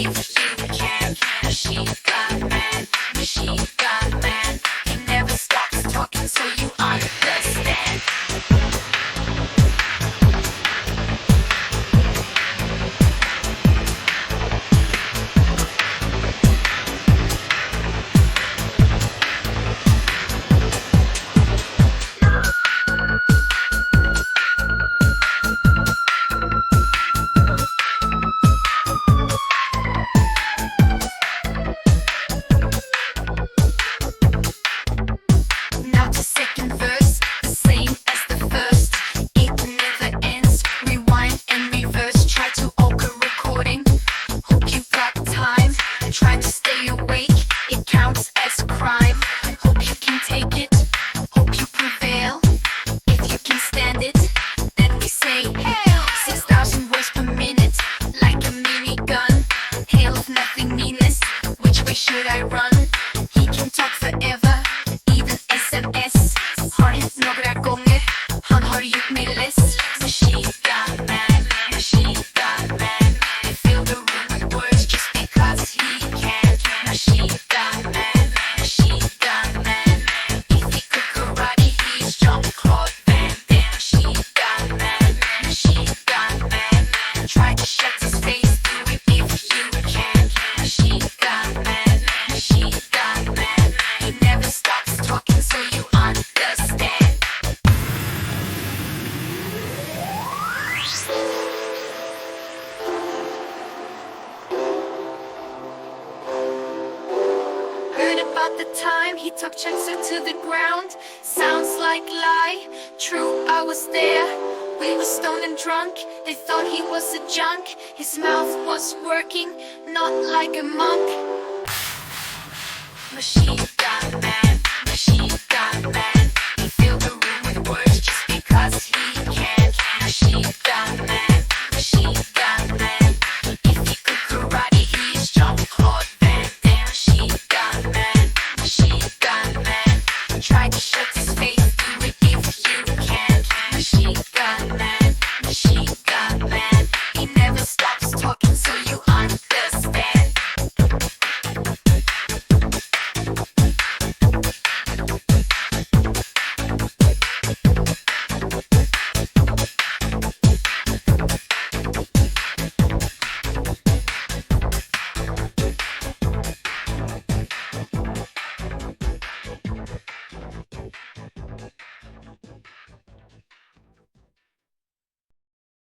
if you can. Machine gun man, machine gun man. He never stops talking so you understand. Now to second verse, the same as the first. It never ends. Rewind and reverse. Try to alter recording. Hope you got time. Try to stay awake. It counts as crime. Hope you can take it. Hope you prevail. If you can stand it, then we say hail. 6,000 words per minute, like a minigun. Hail of nothingness. Which way should I run? He can talk forever. Even SMS. Har hänt några gånger. Han har gjort mig less. Machine gun man, machine gun man. They fill the room with words just because he can. Machine gun man, machine gun man. If he could karate, he's Jean-Claude Van Damme. Machine gun man, machine gun man. Try to shut his face, do it if you can. Machine gun man, machine gun man. He never stops talking so you understand. Heard about the time he took Chancellor to the ground. Sounds like lie. True, I was there. We were stoned and drunk. They thought he was a junk. His mouth was working, not like a monk. Machine gun man.